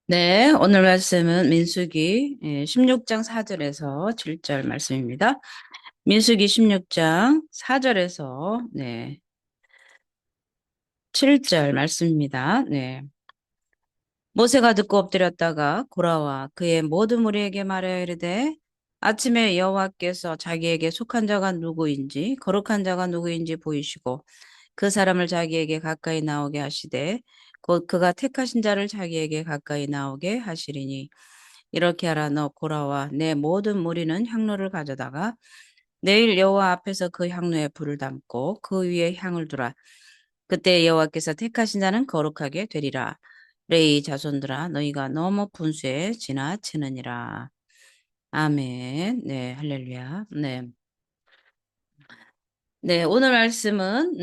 네, 오늘 말씀은 민수기 16장 4절에서 7절 말씀입니다. 민수기 16장 4절에서 7절 말씀입니다. 네. 모세가 듣고 엎드렸다가 고라와 그의 모든 무리에게 말하여 이르되 아침에 여호와께서 자기에게 속한 자가 누구인지 거룩한 자가 누구인지 보이시고 그 사람을 자기에게 가까이 나오게 하시되 곧 그가 택하신 자를 자기에게 가까이 나오게 하시리니 이렇게 하라. 너 고라와 내 모든 무리는 향로를 가져다가 내일 여호와 앞에서 그 향로에 불을 담고 그 위에 향을 두라. 그때 여호와께서 택하신 자는 거룩하게 되리라. 레이 자손들아 너희가 너무 분수에 지나치느니라. 아멘. 네, 할렐루야. 네. 네, 오늘 말씀은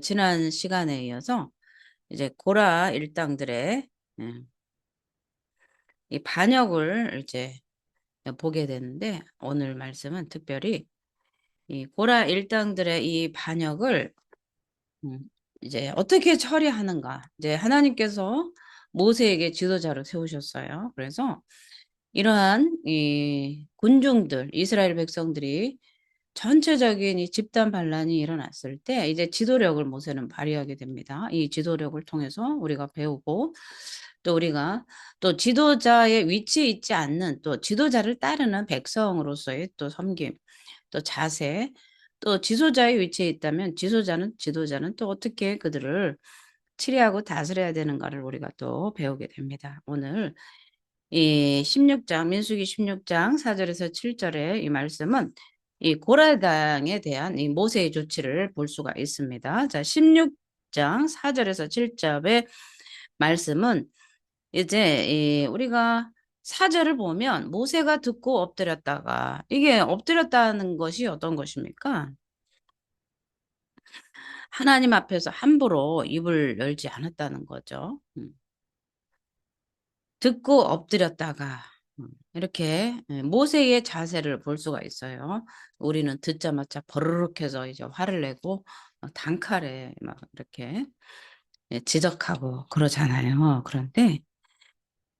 지난 시간에 이어서 이제 고라 일당들의 이 반역을 이제 보게 되는데 오늘 말씀은 특별히 이 고라 일당들의 이 반역을 음, 이제 어떻게 처리하는가. 이제 하나님께서 모세에게 지도자를 세우셨어요. 그래서 이러한 이 군중들, 이스라엘 백성들이 전체적인 이 집단 반란이 일어났을 때 이제 지도력을 모세는 발휘하게 됩니다. 이 지도력을 통해서 우리가 배우고 또 우리가 또 지도자의 위치에 있지 않는 또 지도자를 따르는 백성으로서의 또 섬김, 또 자세, 또 지도자의 위치에 있다면 지도자는 또 어떻게 그들을 치리하고 다스려야 되는가를 우리가 또 배우게 됩니다. 오늘 이 16장 민수기 16장 4절에서 7절의 이 말씀은 이 고라당에 대한 이 모세의 조치를 볼 수가 있습니다. 자, 16장 4절에서 7절의 말씀은 이제 이 우리가 사절을 보면 모세가 듣고 엎드렸다가 이게 엎드렸다는 것이 어떤 것입니까? 하나님 앞에서 함부로 입을 열지 않았다는 거죠. 듣고 엎드렸다가 이렇게 모세의 자세를 볼 수가 있어요. 우리는 듣자마자 버르륵 해서 이제 화를 내고 단칼에 막 이렇게 지적하고 그러잖아요. 그런데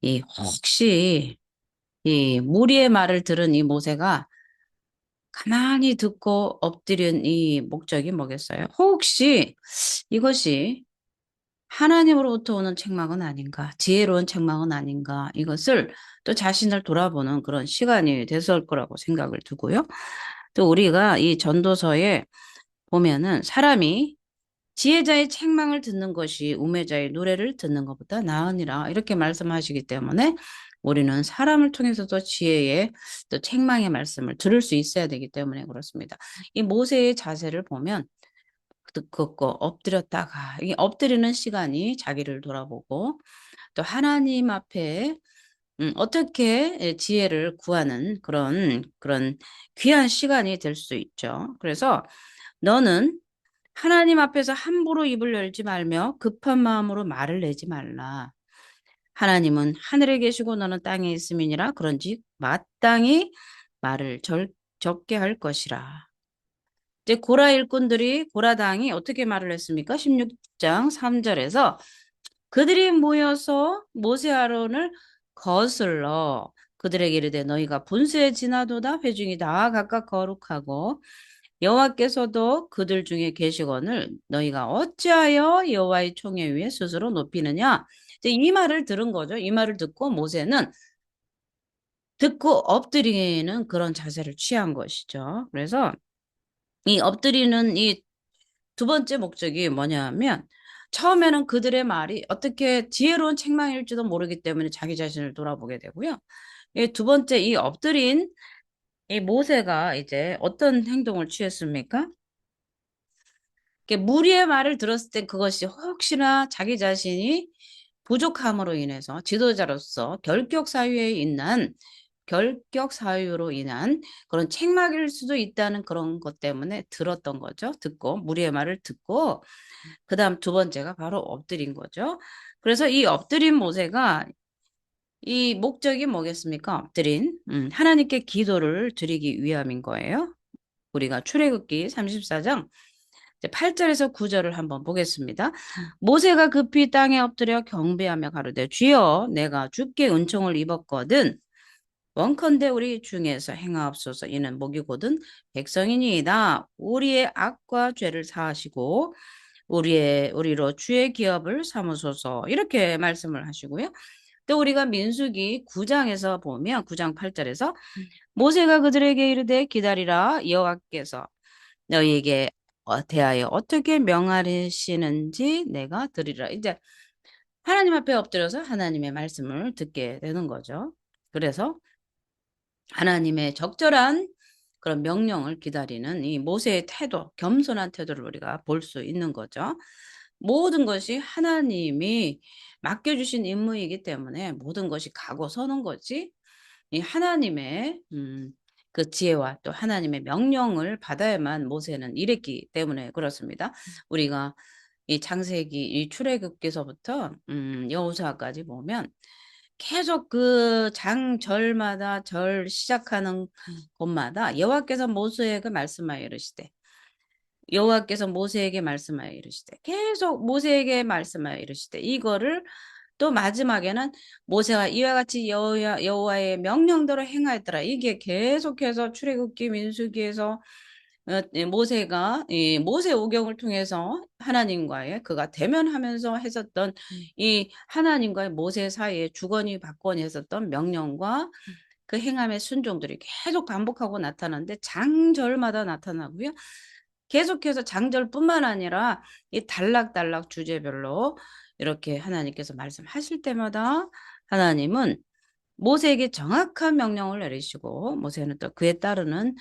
이 혹시 이 무리의 말을 들은 이 모세가 가만히 듣고 엎드린 이 목적이 뭐겠어요? 혹시 이것이 하나님으로부터 오는 책망은 아닌가, 지혜로운 책망은 아닌가, 이것을 또 자신을 돌아보는 그런 시간이 됐을 거라고 생각을 두고요. 또 우리가 이 전도서에 보면은 사람이 지혜자의 책망을 듣는 것이 우매자의 노래를 듣는 것보다 나으니라 이렇게 말씀하시기 때문에 우리는 사람을 통해서도 지혜의 또 책망의 말씀을 들을 수 있어야 되기 때문에 그렇습니다. 이 모세의 자세를 보면 듣고 엎드렸다가 이 엎드리는 시간이 자기를 돌아보고 또 하나님 앞에 어떻게 지혜를 구하는 그런 귀한 시간이 될 수 있죠. 그래서 너는 하나님 앞에서 함부로 입을 열지 말며 급한 마음으로 말을 내지 말라. 하나님은 하늘에 계시고 너는 땅에 있음이니라. 그런즉 마땅히 말을 적게 할 것이라. 이제 고라 일꾼들이 고라당이 어떻게 말을 했습니까? 16장 3절에서 그들이 모여서 모세 아론을 거슬러 그들에게 이르되 너희가 분수에 지나도다 회중이 다 각각 거룩하고 여호와께서도 그들 중에 계시거늘 너희가 어찌하여 여호와의 총회 위에 스스로 높이느냐? 이제 이 말을 들은 거죠. 이 말을 듣고 모세는 듣고 엎드리는 그런 자세를 취한 것이죠. 그래서 이 엎드리는 이 두 번째 목적이 뭐냐면 처음에는 그들의 말이 어떻게 지혜로운 책망일지도 모르기 때문에 자기 자신을 돌아보게 되고요. 이 두 번째 이 엎드린 이 모세가 이제 어떤 행동을 취했습니까? 무리의 말을 들었을 때 그것이 혹시나 자기 자신이 부족함으로 인해서 지도자로서 결격 사유로 인한 그런 책망일 수도 있다는 그런 것 때문에 들었던 거죠. 듣고 무리의 말을 듣고 그다음 두 번째가 바로 엎드린 거죠. 그래서 이 엎드린 모세가 이 목적이 뭐겠습니까? 엎드린 하나님께 기도를 드리기 위함인 거예요. 우리가 출애굽기 34장 이제 8절에서 9절을 한번 보겠습니다. 모세가 급히 땅에 엎드려 경배하며 가로되 주여 내가 주께 은총을 입었거든 원컨대 우리 중에서 행하옵소서. 이는 목이 곧은 백성이니이다. 우리의 악과 죄를 사하시고 우리로 주의 기업을 삼으소서. 이렇게 말씀을 하시고요. 또 우리가 민수기 9장에서 보면 9장 8절에서 모세가 그들에게 이르되 기다리라 여호와께서 너희에게 대하여 어떻게 명하시는지 내가 들으리라. 이제 하나님 앞에 엎드려서 하나님의 말씀을 듣게 되는 거죠. 그래서 하나님의 적절한 그런 명령을 기다리는 이 모세의 태도, 겸손한 태도를 우리가 볼 수 있는 거죠. 모든 것이 하나님이 맡겨주신 임무이기 때문에 모든 것이 가고 서는 거지. 이 하나님의 그 지혜와 또 하나님의 명령을 받아야만 모세는 일했기 때문에 그렇습니다. 우리가 이 창세기, 이 출애굽기서부터 여호수아까지 보면 계속 그 장절마다 절 시작하는 곳마다 여호와께서 모세에게 말씀하여 이르시되 여호와께서 모세에게 말씀하여 이르시되 계속 모세에게 말씀하여 이르시되 이거를 또 마지막에는 모세가 이와 같이 여호와의 명령대로 행하였더라. 이게 계속해서 출애굽기 민수기에서 모세가 이 모세 오경을 통해서 하나님과의 그가 대면하면서 했었던 이 하나님과의 모세 사이에 주거니 받거니 했었던 명령과 그 행함의 순종들이 계속 반복하고 나타나는데 장절마다 나타나고요. 계속해서 장절뿐만 아니라 이 단락단락 주제별로 이렇게 하나님께서 말씀하실 때마다 하나님은 모세에게 정확한 명령을 내리시고 모세는 또 그에 따르는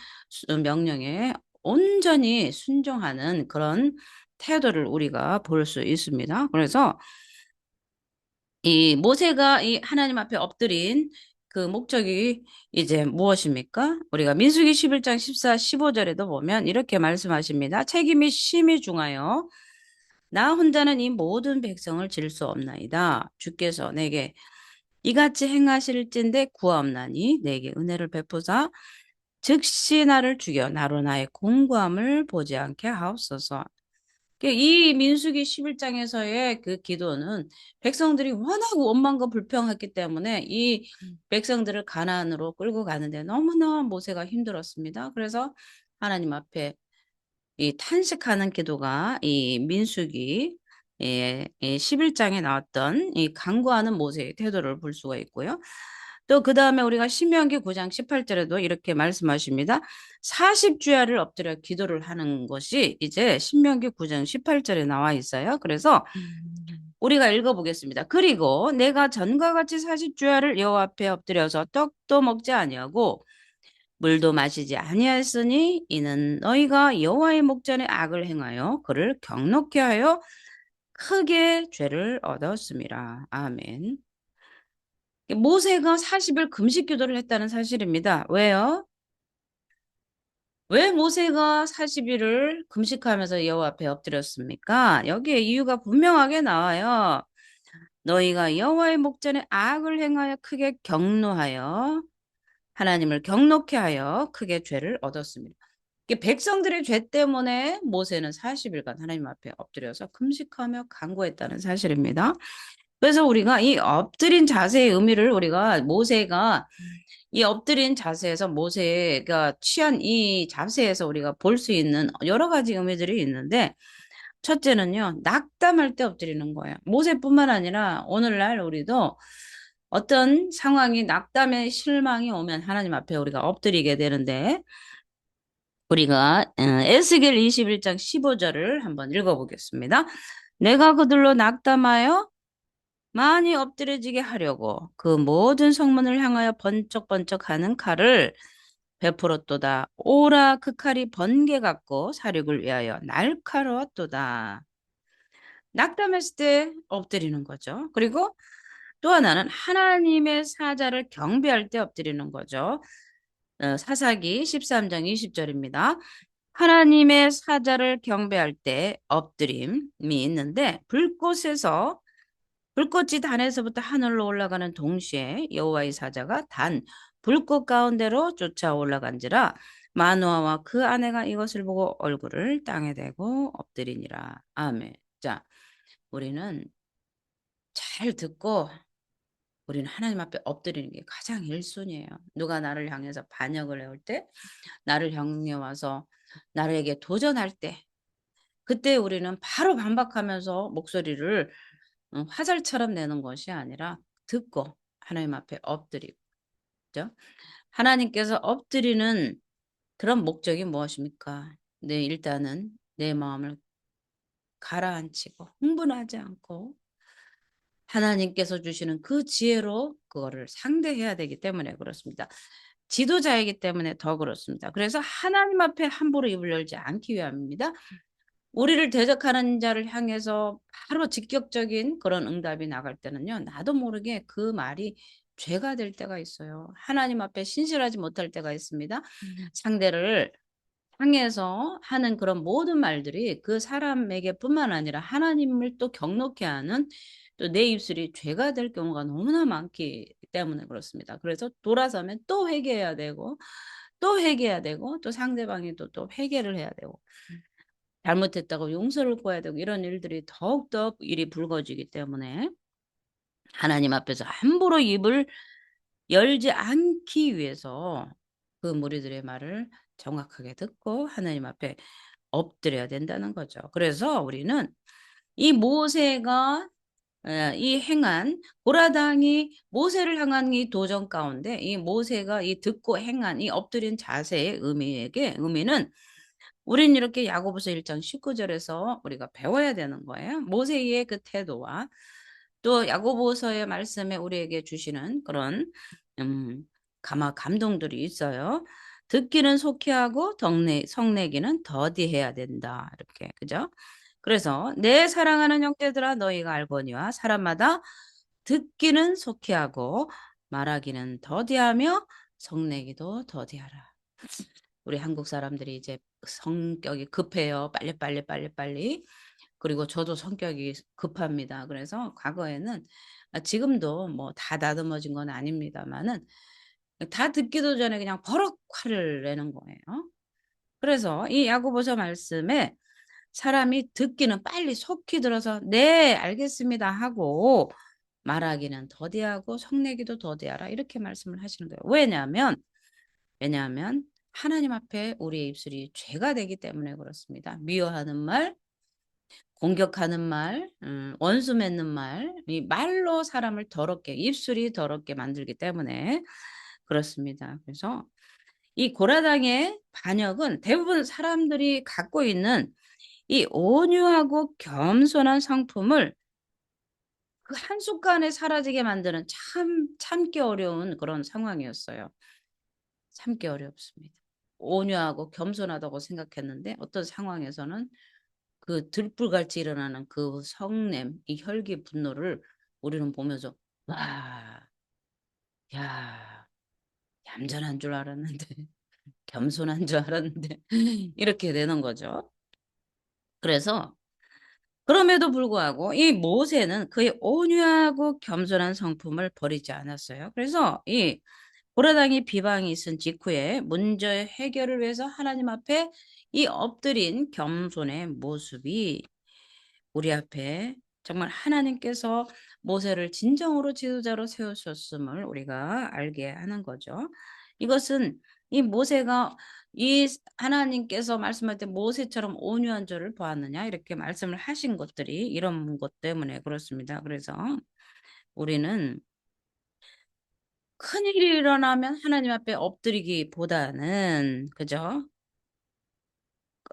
명령에 온전히 순종하는 그런 태도를 우리가 볼 수 있습니다. 그래서 이 모세가 이 하나님 앞에 엎드린 그 목적이 이제 무엇입니까? 우리가 민수기 11장 14, 15절에도 보면 이렇게 말씀하십니다. 책임이 심히 중하여 나 혼자는 이 모든 백성을 질 수 없나이다. 주께서 내게 이같이 행하실진대 구하옵나니 내게 은혜를 베푸사 즉시 나를 죽여 나로 나의 공고함을 보지 않게 하옵소서. 이 민수기 11장에서의 그 기도는 백성들이 워낙 원망과 불평했기 때문에 이 백성들을 가나안으로 끌고 가는데 너무나 모세가 힘들었습니다. 그래서 하나님 앞에 이 탄식하는 기도가 이 민수기 11장에 나왔던 이 간구하는 모세의 태도를 볼 수가 있고요. 또 그 다음에 우리가 신명기 9장 18절에도 이렇게 말씀하십니다. 40주야를 엎드려 기도를 하는 것이 이제 신명기 9장 18절에 나와 있어요. 그래서 우리가 읽어보겠습니다. 그리고 내가 전과 같이 40주야를 여호와 앞에 엎드려서 떡도 먹지 아니하고 물도 마시지 아니하였으니 이는 너희가 여호와의 목전에 악을 행하여 그를 경노케 하여 크게 죄를 얻었습니다. 아멘. 모세가 40일 금식 기도를 했다는 사실입니다. 왜요? 왜 모세가 40일을 금식하면서 여호와 앞에 엎드렸습니까? 여기에 이유가 분명하게 나와요. 너희가 여호와의 목전에 악을 행하여 크게 경노하여 하나님을 경노케 하여 크게 죄를 얻었습니다. 백성들의 죄 때문에 모세는 40일간 하나님 앞에 엎드려서 금식하며 간구했다는 사실입니다. 그래서 우리가 이 엎드린 자세의 의미를 우리가 모세가 이 엎드린 자세에서 모세가 취한 이 자세에서 우리가 볼 수 있는 여러 가지 의미들이 있는데 첫째는요, 낙담할 때 엎드리는 거예요. 모세뿐만 아니라 오늘날 우리도 어떤 상황이 낙담의 실망이 오면 하나님 앞에 우리가 엎드리게 되는데 우리가 에스겔 21장 15절을 한번 읽어보겠습니다. 내가 그들로 낙담하여 많이 엎드려지게 하려고 그 모든 성문을 향하여 번쩍번쩍하는 칼을 베풀었도다. 오라 그 칼이 번개 같고 사륙을 위하여 날카로웠도다. 낙담했을 때 엎드리는 거죠. 그리고 또 하나는 하나님의 사자를 경배할 때 엎드리는 거죠. 사사기 13장 20절입니다. 하나님의 사자를 경배할 때 엎드림이 있는데 불꽃이 단에서부터 하늘로 올라가는 동시에 여호와의 사자가 단 불꽃 가운데로 쫓아 올라간지라 마노아와 그 아내가 이것을 보고 얼굴을 땅에 대고 엎드리니라. 아멘. 자, 우리는 잘 듣고 우리는 하나님 앞에 엎드리는 게 가장 1순위예요. 누가 나를 향해서 반역을 해올 때, 나를 향해 와서 나에게 도전할 때, 그때 우리는 바로 반박하면서 목소리를 화살처럼 내는 것이 아니라 듣고 하나님 앞에 엎드리고, 그죠? 하나님께서 엎드리는 그런 목적이 무엇입니까? 일단은 내 마음을 가라앉히고 흥분하지 않고 하나님께서 주시는 그 지혜로 그거를 상대해야 되기 때문에 그렇습니다. 지도자이기 때문에 더 그렇습니다. 그래서 하나님 앞에 함부로 입을 열지 않기 위함입니다. 우리를 대적하는 자를 향해서 바로 직격적인 그런 응답이 나갈 때는요, 나도 모르게 그 말이 죄가 될 때가 있어요. 하나님 앞에 신실하지 못할 때가 있습니다. 상대를 향해서 하는 그런 모든 말들이 그 사람에게 뿐만 아니라 하나님을 또 경노케 하는 또 내 입술이 죄가 될 경우가 너무나 많기 때문에 그렇습니다. 그래서 돌아서면 또 회개해야 되고 또 회개해야 되고 또 상대방이 또 회개를 해야 되고 잘못했다고 용서를 구해야 되고 이런 일들이 더욱더 일이 불거지기 때문에 하나님 앞에서 함부로 입을 열지 않기 위해서 그 무리들의 말을 정확하게 듣고 하나님 앞에 엎드려야 된다는 거죠. 그래서 우리는 이 모세가 이 행한 고라당이 모세를 향한 이 도전 가운데 이 모세가 이 듣고 행한 이 엎드린 자세의 의미는 우린 이렇게 야고보서 1장 19절에서 우리가 배워야 되는 거예요. 모세의 그 태도와 또 야고보서의 말씀에 우리에게 주시는 그런 음, 감동들이 있어요. 듣기는 속히 하고 성내기는 더디해야 된다. 이렇게 그죠? 그래서 내 사랑하는 형제들아 너희가 알거니와 사람마다 듣기는 속히 하고 말하기는 더디하며 성내기도 더디하라. 우리 한국 사람들이 이제 성격이 급해요. 빨리빨리 빨리빨리. 그리고 저도 성격이 급합니다. 그래서 과거에는 지금도 뭐 다 다듬어진 건 아닙니다만은 다 듣기도 전에 그냥 버럭 화를 내는 거예요. 그래서 이 야고보서 말씀에 사람이 듣기는 빨리 속히 들어서 네 알겠습니다 하고 말하기는 더디하고 성내기도 더디하라 이렇게 말씀을 하시는 거예요. 왜냐하면 하나님 앞에 우리의 입술이 죄가 되기 때문에 그렇습니다. 미워하는 말, 공격하는 말, 원수 맺는 말, 이 말로 사람을 더럽게, 입술이 더럽게 만들기 때문에 그렇습니다. 그래서 이 고라당의 반역은 대부분 사람들이 갖고 있는 이 온유하고 겸손한 성품을 그 한순간에 사라지게 만드는 참기 어려운 그런 상황이었어요. 참기 어렵습니다. 온유하고 겸손하다고 생각했는데 어떤 상황에서는 그 들불같이 일어나는 그 성냄, 이 혈기 분노를 우리는 보면서 와, 야, 얌전한 줄 알았는데 겸손한 줄 알았는데 이렇게 되는 거죠. 그래서 그럼에도 불구하고 이 모세는 그의 온유하고 겸손한 성품을 버리지 않았어요. 그래서 이 고라당이 비방이 있은 직후에 문제 해결을 위해서 하나님 앞에 이 엎드린 겸손의 모습이 우리 앞에 정말 하나님께서 모세를 진정으로 지도자로 세우셨음을 우리가 알게 하는 거죠. 이것은 이 모세가 이 하나님께서 말씀할 때 모세처럼 온유한 저를 보았느냐 이렇게 말씀을 하신 것들이 이런 것 때문에 그렇습니다. 그래서 우리는 큰일이 일어나면 하나님 앞에 엎드리기보다는 그죠?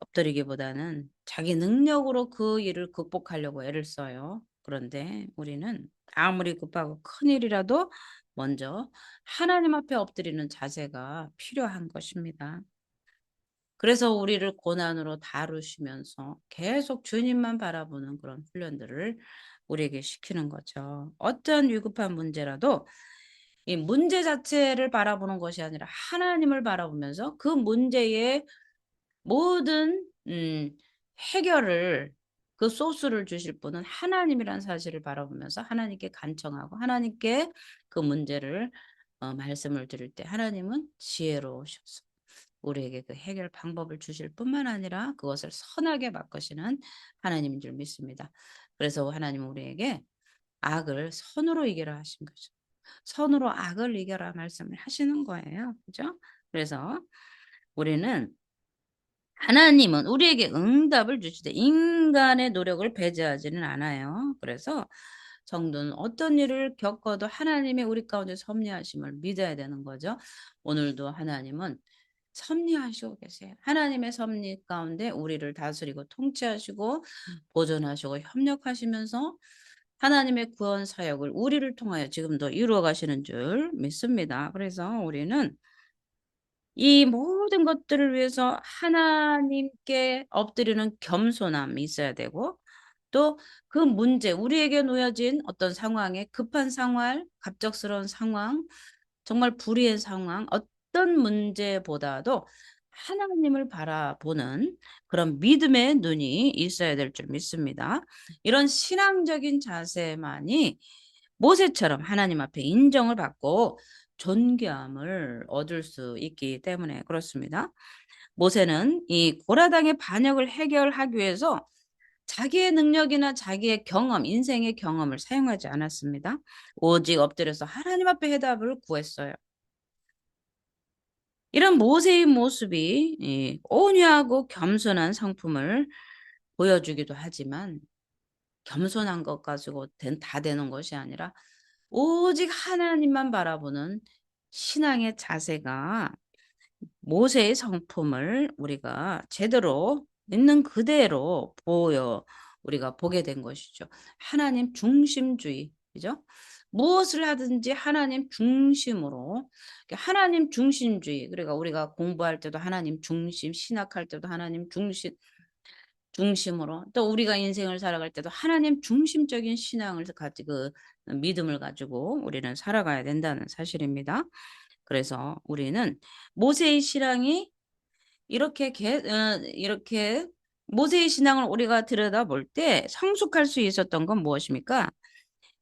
엎드리기보다는 자기 능력으로 그 일을 극복하려고 애를 써요. 그런데 우리는 아무리 급하고 큰일이라도 먼저 하나님 앞에 엎드리는 자세가 필요한 것입니다. 그래서 우리를 고난으로 다루시면서 계속 주님만 바라보는 그런 훈련들을 우리에게 시키는 거죠. 어떤 위급한 문제라도 이 문제 자체를 바라보는 것이 아니라 하나님을 바라보면서 그 문제의 모든 해결을 그 소스를 주실 분은 하나님이라는 사실을 바라보면서 하나님께 간청하고 하나님께 그 문제를 말씀을 드릴 때 하나님은 지혜로우셔서 우리에게 그 해결 방법을 주실 뿐만 아니라 그것을 선하게 바꾸시는 하나님인 줄 믿습니다. 그래서 하나님은 우리에게 악을 선으로 이겨라 하신 거죠. 선으로 악을 이겨라 말씀을 하시는 거예요. 그죠? 그래서 우리는 하나님은 우리에게 응답을 주시되 인간의 노력을 배제하지는 않아요. 그래서 성도는 어떤 일을 겪어도 하나님의 우리 가운데 섭리하심을 믿어야 되는 거죠. 오늘도 하나님은 섭리하시고 계세요. 하나님의 섭리 가운데 우리를 다스리고 통치하시고 보존하시고 협력하시면서 하나님의 구원 사역을 우리를 통하여 지금도 이루어 가시는 줄 믿습니다. 그래서 우리는 이 모든 것들을 위해서 하나님께 엎드리는 겸손함이 있어야 되고 또 그 문제, 우리에게 놓여진 어떤 상황에 급한 상황, 갑작스러운 상황, 정말 불의의 상황, 어떤 문제보다도 하나님을 바라보는 그런 믿음의 눈이 있어야 될 줄 믿습니다. 이런 신앙적인 자세만이 모세처럼 하나님 앞에 인정을 받고 존귀함을 얻을 수 있기 때문에 그렇습니다. 모세는 이 고라당의 반역을 해결하기 위해서 자기의 능력이나 자기의 경험, 인생의 경험을 사용하지 않았습니다. 오직 엎드려서 하나님 앞에 해답을 구했어요. 이런 모세의 모습이 온유하고 겸손한 성품을 보여주기도 하지만 겸손한 것 가지고 다 되는 것이 아니라 오직 하나님만 바라보는 신앙의 자세가 모세의 성품을 우리가 제대로 있는 그대로 우리가 보게 된 것이죠. 하나님 중심주의, 그죠? 무엇을 하든지 하나님 중심으로, 하나님 중심주의, 그러니까 우리가 공부할 때도 하나님 중심, 신학할 때도 하나님 중심으로, 또 우리가 인생을 살아갈 때도 하나님 중심적인 신앙을 가지고, 믿음을 가지고 우리는 살아가야 된다는 사실입니다. 그래서 우리는 모세의 신앙이 이렇게 모세의 신앙을 우리가 들여다볼 때 성숙할 수 있었던 건 무엇입니까?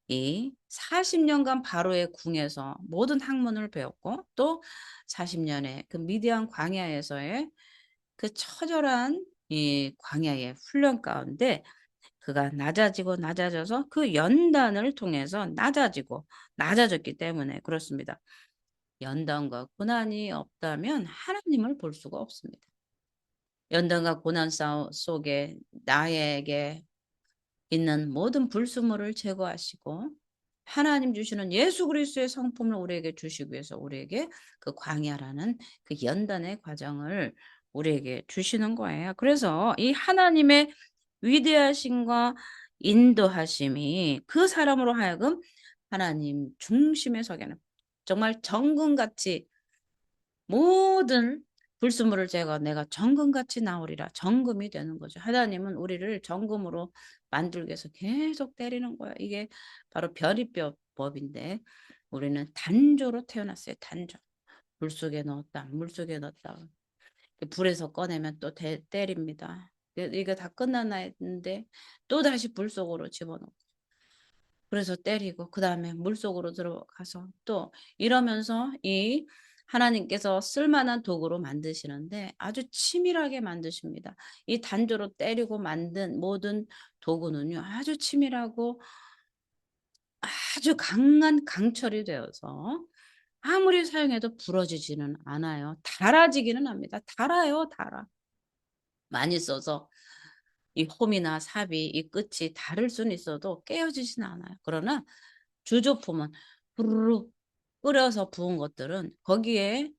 이 40년간 바로의 궁에서 모든 학문을 배웠고 또 40년의 그 미디안 광야에서의 그 처절한 이 광야의 훈련 가운데 그가 낮아지고 낮아져서 그 연단을 통해서 낮아졌기 때문에 그렇습니다. 연단과 고난이 없다면 하나님을 볼 수가 없습니다. 연단과 고난 속에 나에게 있는 모든 불순물을 제거하시고 하나님 주시는 예수 그리스도의 성품을 우리에게 주시기 위해서 우리에게 그 광야라는 그 연단의 과정을 우리에게 주시는 거예요. 그래서 이 하나님의 위대하심과 인도하심이 그 사람으로 하여금 하나님 중심에 서게 하는 정말 정금같이 모든 불순물을 제가 내가 정금같이 나오리라. 정금이 되는 거죠. 하나님은 우리를 정금으로 만들기 위해서 계속 때리는 거야. 이게 바로 별이법인데 우리는 단조로 태어났어요. 단조. 물 속에 넣었다. 물 속에 넣었다. 불에서 꺼내면 또 때립니다. 이게 다 끝났나 했는데 또 다시 불 속으로 집어넣고 그래서 때리고 그다음에 물속으로 들어가서 또 이러면서 이 하나님께서 쓸만한 도구로 만드시는데 아주 치밀하게 만드십니다. 이 단조로 때리고 만든 모든 도구는요. 아주 치밀하고 아주 강한 강철이 되어서 아무리 사용해도 부러지지는 않아요. 닳아지기는 합니다. 닳아요, 닳아. 많이 써서 이 홈이나 삽이 이 끝이 다를 수는 있어도 깨어지지는 않아요. 그러나 주조품은 후루룩 끓여서 부은 것들은 거기에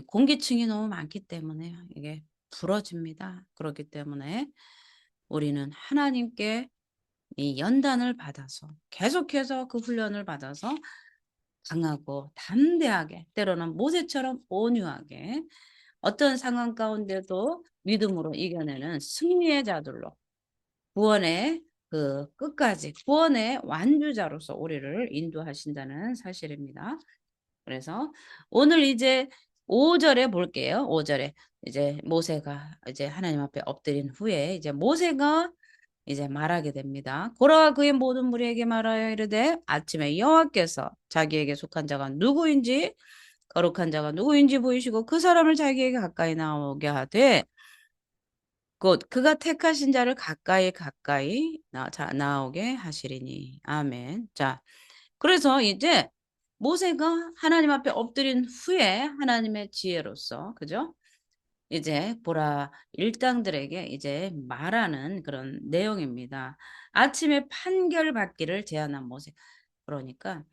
공기층이 너무 많기 때문에 이게 부러집니다. 그렇기 때문에 우리는 하나님께 이 연단을 받아서 계속해서 그 훈련을 받아서 강하고 담대하게 때로는 모세처럼 온유하게 어떤 상황 가운데도 믿음으로 이겨내는 승리의 자들로 구원의 그 끝까지 구원의 완주자로서 우리를 인도하신다는 사실입니다. 그래서 오늘 이제 5절에 볼게요. 5절에 이제 모세가 이제 하나님 앞에 엎드린 후에 이제 모세가 이제 말하게 됩니다. 고라와 그의 모든 무리에게 말하여 이르되 아침에 여호와께서 자기에게 속한 자가 누구인지 거룩한 자가 누구인지 보이시고 그 사람을 자기에게 가까이 나오게 하되 곧 그가 택하신 자를 가까이 나오게 하시리니. 아멘. 자, 그래서 이제 모세가 하나님 앞에 엎드린 후에 하나님의 지혜로서, 그죠? 이제 보라 일당들에게 이제 말하는 그런 내용입니다. 아침에 판결 받기를 제안한 모세. 그러니까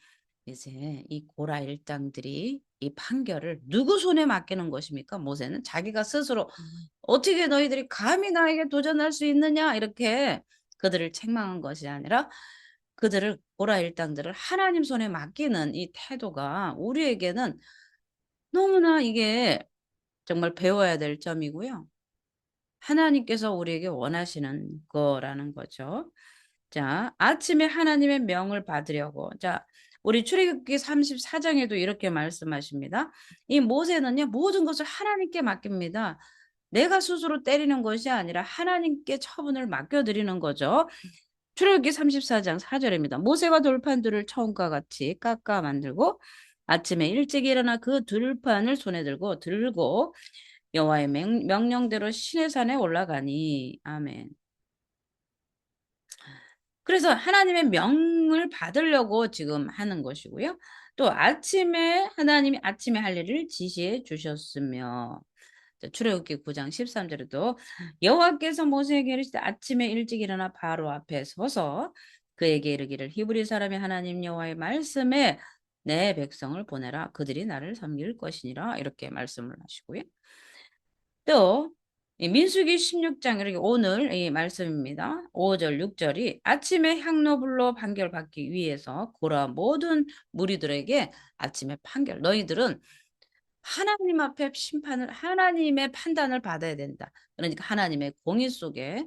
이제 이 고라 일당들이 이 판결을 누구 손에 맡기는 것입니까? 모세는 자기가 스스로 어떻게 너희들이 감히 나에게 도전할 수 있느냐 이렇게 그들을 책망한 것이 아니라 그들을 고라 일당들을 하나님 손에 맡기는 이 태도가 우리에게는 너무나 이게 정말 배워야 될 점이고요. 하나님께서 우리에게 원하시는 거라는 거죠. 자, 아침에 하나님의 명을 받으려고. 자, 우리 출애굽기 34장에도 이렇게 말씀하십니다. 이 모세는요, 모든 것을 하나님께 맡깁니다. 내가 스스로 때리는 것이 아니라 하나님께 처분을 맡겨드리는 거죠. 출애굽기 34장 4절입니다. 모세가 돌판들을 처음과 같이 깎아 만들고 아침에 일찍 일어나 그 들판을 손에 들고 여호와의 명령대로 시내산에 올라가니. 아멘. 그래서 하나님의 명을 받으려고 지금 하는 것이고요. 또 아침에 하나님이 아침에 할 일을 지시해 주셨으며 출애굽기 9장 13절에도 여호와께서 모세에게 이르시되 아침에 일찍 일어나 바로 앞에 서서 그에게 이르기를 히브리 사람의 하나님 여호와의 말씀에 내 백성을 보내라 그들이 나를 섬길 것이니라 이렇게 말씀을 하시고요. 또 민수기 16장 이렇게 오늘 이 말씀입니다. 5절 6절이 아침에 향로불로 판결받기 위해서 고라 모든 무리들에게 아침에 판결 너희들은 하나님 앞에 하나님의 판단을 받아야 된다. 그러니까 하나님의 공의 속에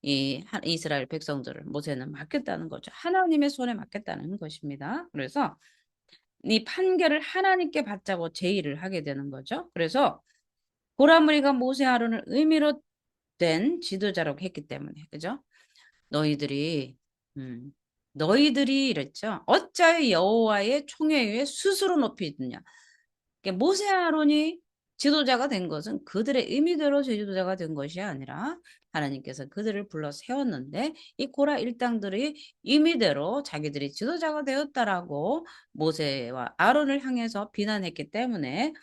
이 이스라엘 백성들을 모세는 맡겼다는 거죠. 하나님의 손에 맡겼다는 것입니다. 그래서 이 판결을 하나님께 받자고 제의를 하게 되는 거죠. 그래서 보라무리가 모세 아론을 의미로 된 지도자라고 했기 때문에 그죠? 너희들이 음, 너희들이 이랬죠. 어찌하여 여호와의 총회 위에 스스로 높이 있느냐. 그러니까 모세 아론이 지도자가 된 것은 그들의 의미대로 지도자가 된 것이 아니라 하나님께서 그들을 불러 세웠는데 이 고라 일당들이 의미대로 자기들이 지도자가 되었다라고 모세와 아론을 향해서 비난했기 때문에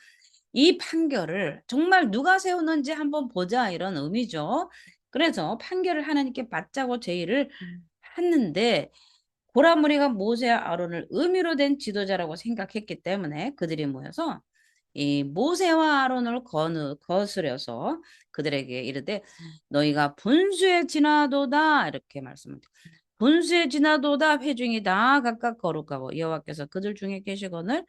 이 판결을 정말 누가 세웠는지 한번 보자 이런 의미죠. 그래서 판결을 하나님께 받자고 제의를 했는데 고라무리가 모세와 아론을 의미로 된 지도자라고 생각했기 때문에 그들이 모여서 이 모세와 아론을 거스려서 그들에게 이르되 너희가 분수에 지나도다 이렇게 말씀을 분수에 지나도다 회중이 다 각각 거룩하고 여호와께서 그들 중에 계시거늘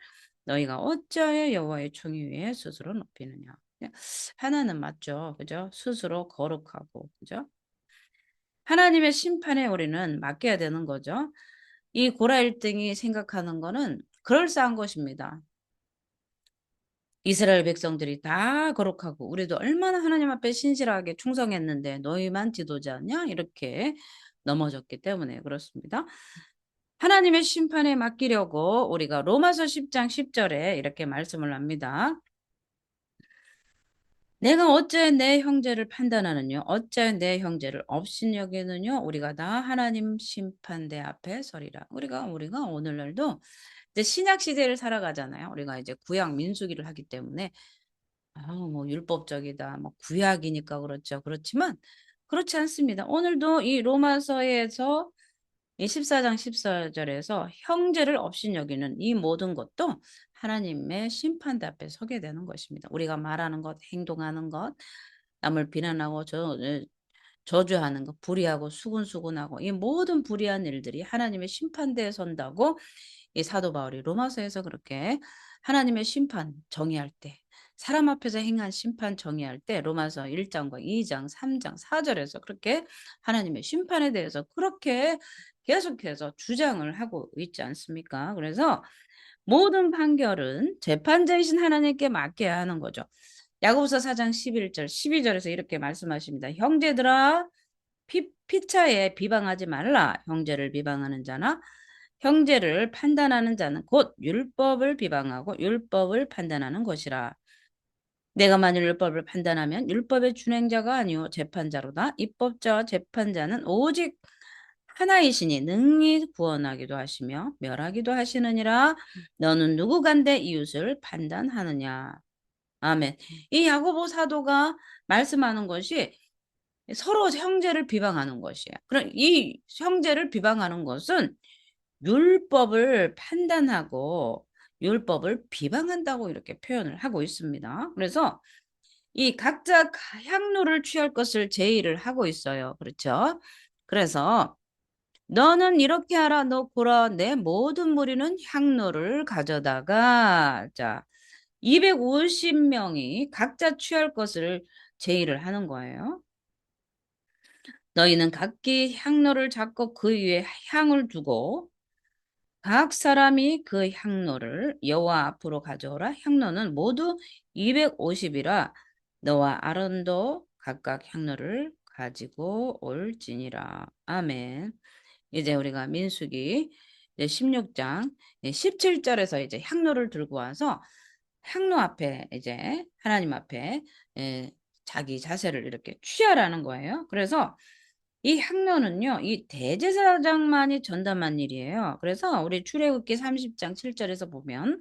너희가 어찌하여 여호와의 총위 위에 스스로 높이느냐. 하나는 맞죠. 그죠? 스스로 거룩하고 그죠? 하나님의 심판에 우리는 맡겨야 되는 거죠. 이 고라 1등이 생각하는 거는 그럴싸한 것입니다. 이스라엘 백성들이 다 거룩하고 우리도 얼마나 하나님 앞에 신실하게 충성했는데 너희만 지도자냐? 이렇게 넘어졌기 때문에 그렇습니다. 하나님의 심판에 맡기려고 우리가 로마서 10장 10절에 이렇게 말씀을 합니다. 내가 어찌 내 형제를 판단하느냐 어찌 내 형제를 업신여기느냐 우리가 다 하나님 심판대 앞에 서리라. 우리가 오늘날도 이제 신약 시대를 살아가잖아요. 우리가 이제 구약 민수기를 하기 때문에 뭐 율법적이다. 뭐 구약이니까 그렇죠. 그렇지만 그렇지 않습니다. 오늘도 이 로마서에서 이 14장 14절에서 형제를 업신여기는 이 모든 것도 하나님의 심판대 앞에 서게 되는 것입니다. 우리가 말하는 것, 행동하는 것, 남을 비난하고 저주하는 것, 불의하고 수군수군하고 이 모든 불의한 일들이 하나님의 심판대에 선다고 이 사도 바울이 로마서에서 그렇게 하나님의 심판 정의할 때 사람 앞에서 행한 심판 정의할 때 로마서 1장과 2장, 3장, 4절에서 그렇게 하나님의 심판에 대해서 그렇게 계속해서 주장을 하고 있지 않습니까? 그래서 모든 판결은 재판자이신 하나님께 맡겨야 하는 거죠. 야고보서 4장 11절, 12절에서 이렇게 말씀하십니다. 형제들아 피차에 비방하지 말라. 형제를 비방하는 자나 형제를 판단하는 자는 곧 율법을 비방하고 율법을 판단하는 것이라. 내가 만일 율법을 판단하면 율법의 준행자가 아니요 재판자로다. 입법자와 재판자는 오직 하나이시니 능히 구원하기도 하시며 멸하기도 하시느니라. 너는 누구간데 이웃을 판단하느냐. 아멘. 이 야고보 사도가 말씀하는 것이 서로 형제를 비방하는 것이에요. 그럼 이 형제를 비방하는 것은 율법을 판단하고 율법을 비방한다고 이렇게 표현을 하고 있습니다. 그래서 이 각자 향로를 취할 것을 제의를 하고 있어요. 그렇죠? 그래서 너는 이렇게 하라. 너 보라. 내 모든 무리는 향로를 가져다가 자 250명이 각자 취할 것을 제의를 하는 거예요. 너희는 각기 향로를 잡고 그 위에 향을 두고 각 사람이 그 향로를 여호와 앞으로 가져오라. 향로는 모두 250이라 너와 아론도 각각 향로를 가지고 올지니라. 아멘. 이제 우리가 민수기 16장 17절에서 이제 향로를 들고 와서 향로 앞에 이제 하나님 앞에 자기 자세를 이렇게 취하라는 거예요. 그래서 이 향로는요, 이 대제사장만이 전담한 일이에요. 그래서 우리 출애굽기 30장 7절에서 보면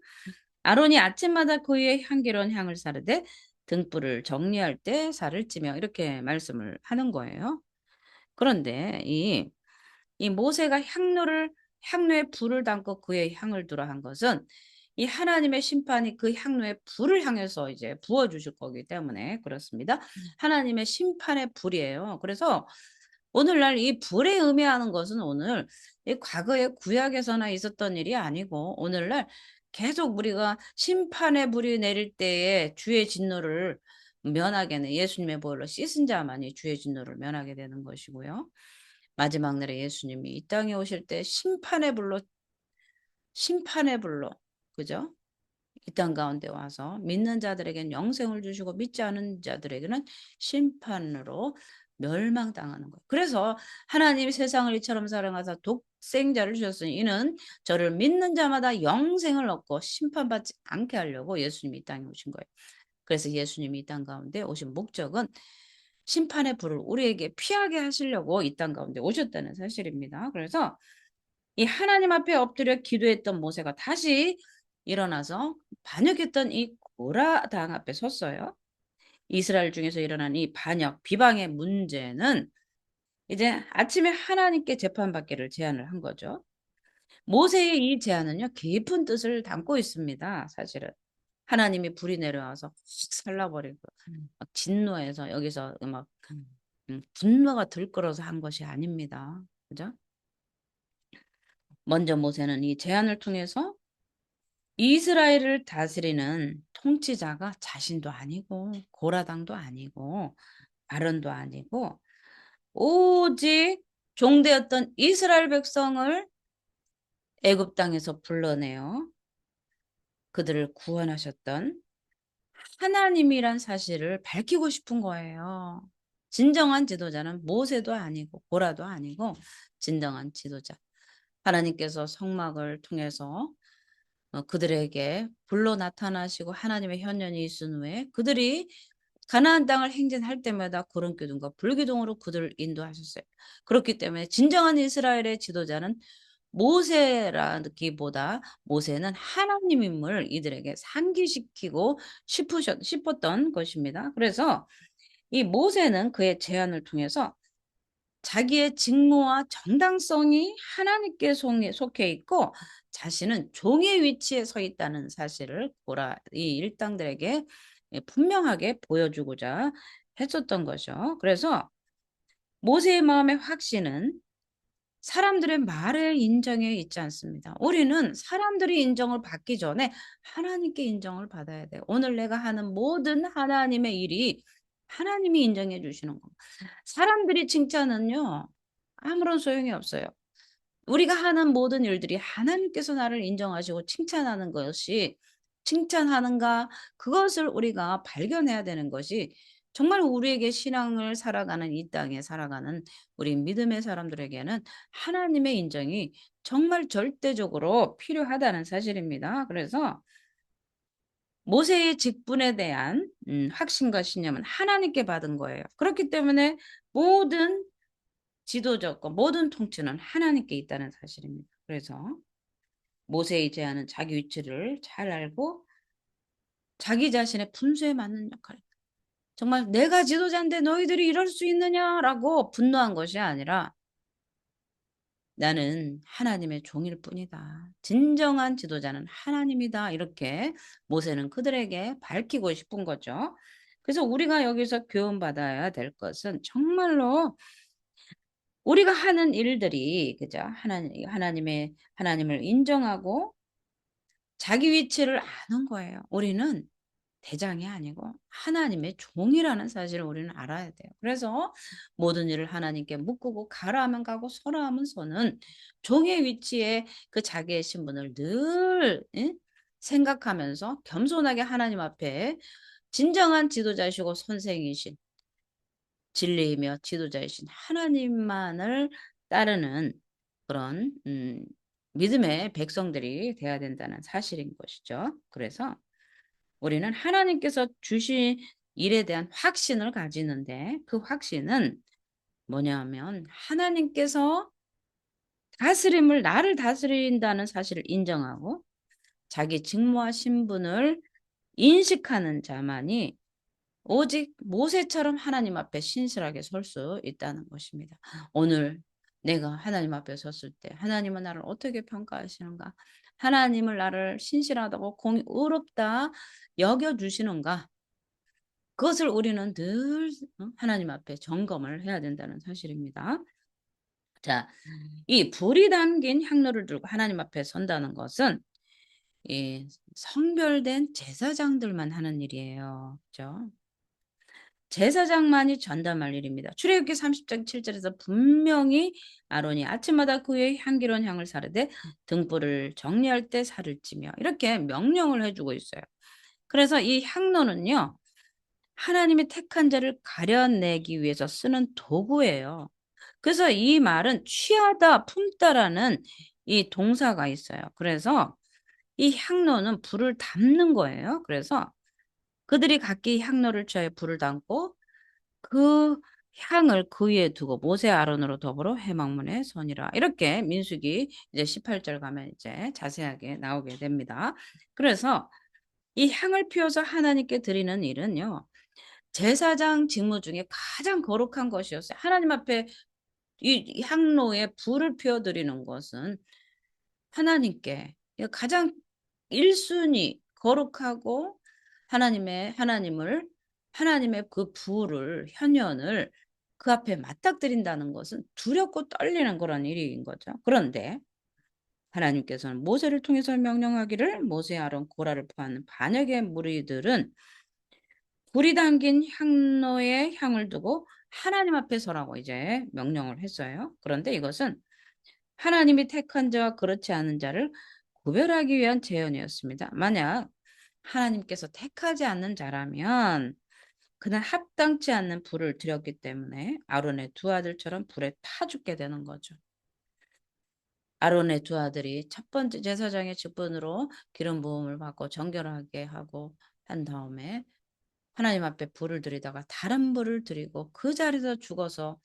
아론이 아침마다 그 위에 향기로운 향을 사르되 등불을 정리할 때 살을 찌며 이렇게 말씀을 하는 거예요. 그런데 이 모세가 향로에 불을 담고 그의 향을 두라 한 것은 이 하나님의 심판이 그 향로에 불을 향해서 이제 부어 주실 거기 때문에 그렇습니다. 하나님의 심판의 불이에요. 그래서 오늘날 이 불에 의미하는 것은 오늘 이 과거의 구약에서나 있었던 일이 아니고 오늘날 계속 우리가 심판의 불이 내릴 때에 주의 진노를 면하게는 예수님의 보혈로 씻은 자만이 주의 진노를 면하게 되는 것이고요. 마지막 날에 예수님이 이 땅에 오실 때 심판의 불로 그죠? 이 땅 가운데 와서 믿는 자들에게는 영생을 주시고 믿지 않은 자들에게는 심판으로 멸망당하는 거예요. 그래서 하나님이 세상을 이처럼 사랑하사 독생자를 주셨으니 이는 저를 믿는 자마다 영생을 얻고 심판받지 않게 하려고 예수님이 이 땅에 오신 거예요. 그래서 예수님이 이 땅 가운데 오신 목적은 심판의 불을 우리에게 피하게 하시려고 이 땅 가운데 오셨다는 사실입니다. 그래서 이 하나님 앞에 엎드려 기도했던 모세가 다시 일어나서 반역했던 이 고라 당 앞에 섰어요. 이스라엘 중에서 일어난 이 반역, 비방의 문제는 이제 아침에 하나님께 재판받기를 제안을 한 거죠. 모세의 이 제안은요, 깊은 뜻을 담고 있습니다. 사실은. 하나님이 불이 내려와서 확 살라버리고 막 진노해서 여기서 막 분노가 들끓어서 한 것이 아닙니다. 그죠? 먼저 모세는 이 제안을 통해서 이스라엘을 다스리는 통치자가 자신도 아니고 고라당도 아니고 아론도 아니고 오직 종되었던 이스라엘 백성을 애굽 땅에서 불러내어 그들을 구원하셨던 하나님이란 사실을 밝히고 싶은 거예요. 진정한 지도자는 모세도 아니고 고라도 아니고 진정한 지도자. 하나님께서 성막을 통해서 그들에게 불로 나타나시고 하나님의 현현이 있은 후에 그들이 가나안 땅을 행진할 때마다 구름 기둥과 불 기둥으로 그들을 인도하셨어요. 그렇기 때문에 진정한 이스라엘의 지도자는 모세라기보다 모세는 하나님임을 이들에게 상기시키고 싶었던 것입니다. 그래서 이 모세는 그의 제안을 통해서 자기의 직무와 정당성이 하나님께 속해 있고 자신은 종의 위치에 서 있다는 사실을 이 일당들에게 분명하게 보여주고자 했었던 거죠. 그래서 모세의 마음의 확신은 사람들의 말에 인정해 있지 않습니다. 우리는 사람들이 인정을 받기 전에 하나님께 인정을 받아야 돼요. 오늘 내가 하는 모든 하나님의 일이 하나님이 인정해 주시는 겁니다. 사람들이 칭찬은요, 아무런 소용이 없어요. 우리가 하는 모든 일들이 하나님께서 나를 인정하시고 칭찬하는 것이 칭찬하는가 그것을 우리가 발견해야 되는 것이 정말 우리에게 신앙을 살아가는 이 땅에 살아가는 우리 믿음의 사람들에게는 하나님의 인정이 정말 절대적으로 필요하다는 사실입니다. 그래서 모세의 직분에 대한 확신과 신념은 하나님께 받은 거예요. 그렇기 때문에 모든 지도적과 모든 통치는 하나님께 있다는 사실입니다. 그래서 모세의 제안은 자기 위치를 잘 알고 자기 자신의 분수에 맞는 역할. 정말 내가 지도자인데 너희들이 이럴 수 있느냐라고 분노한 것이 아니라 나는 하나님의 종일 뿐이다. 진정한 지도자는 하나님이다. 이렇게 모세는 그들에게 밝히고 싶은 거죠. 그래서 우리가 여기서 교훈받아야 될 것은 정말로 우리가 하는 일들이 그죠? 하나님을 인정하고 자기 위치를 아는 거예요. 우리는 대장이 아니고 하나님의 종이라는 사실을 우리는 알아야 돼요. 그래서 모든 일을 하나님께 묶고 가라 하면 가고 서라 하면 서는 종의 위치에 그 자기의 신분을 늘 생각하면서 겸손하게 하나님 앞에 진정한 지도자이시고 선생이신 진리이며 지도자이신 하나님만을 따르는 그런 믿음의 백성들이 돼야 된다는 사실인 것이죠. 그래서 우리는 하나님께서 주신 일에 대한 확신을 가지는데 그 확신은 뭐냐면 하나님께서 나를 다스린다는 사실을 인정하고 자기 직무와 신분을 인식하는 자만이 오직 모세처럼 하나님 앞에 신실하게 설 수 있다는 것입니다. 오늘 내가 하나님 앞에 섰을 때 하나님은 나를 어떻게 평가하시는가? 하나님을 나를 신실하다고 의롭다 여겨주시는가? 그것을 우리는 늘 하나님 앞에 점검을 해야 된다는 사실입니다. 자, 이 불이 담긴 향로를 들고 하나님 앞에 선다는 것은 이 성별된 제사장들만 하는 일이에요. 그죠? 제사장만이 전담할 일입니다. 출애굽기 30장 7절에서 분명히 아론이 아침마다 그의 향기로운 향을 사르되 등불을 정리할 때 살을 찌며 이렇게 명령을 해주고 있어요. 그래서 이 향로는요. 하나님이 택한 자를 가려내기 위해서 쓰는 도구예요. 그래서 이 말은 취하다, 품다라는 이 동사가 있어요. 그래서 이 향로는 불을 담는 거예요. 그래서 그들이 각기 향로를 취하여 불을 담고 그 향을 그 위에 두고 모세 아론으로 더불어 회막문에 서니라. 이렇게 민수기 이제 18절 가면 이제 자세하게 나오게 됩니다. 그래서 이 향을 피워서 하나님께 드리는 일은요. 제사장 직무 중에 가장 거룩한 것이었어요. 하나님 앞에 이 향로에 불을 피워드리는 것은 하나님께 가장 1순위 거룩하고 하나님의 그 불을 현현을 그 앞에 맞닥뜨린다는 것은 두렵고 떨리는 그런 일인 거죠. 그런데 하나님께서는 모세를 통해서 명령하기를 모세 아론 고라를 포함하는 반역의 무리들은 불이 담긴 향로에 향을 두고 하나님 앞에 서라고 이제 명령을 했어요. 그런데 이것은 하나님이 택한 자와 그렇지 않은 자를 구별하기 위한 제언이었습니다. 만약 하나님께서 택하지 않는 자라면 그는 합당치 않는 불을 들였기 때문에 아론의 두 아들처럼 불에 타 죽게 되는 거죠. 아론의 두 아들이 첫 번째 제사장의 직분으로 기름 부음을 받고 정결하게 하고 한 다음에 하나님 앞에 불을 들이다가 다른 불을 들이고 그 자리에서 죽어서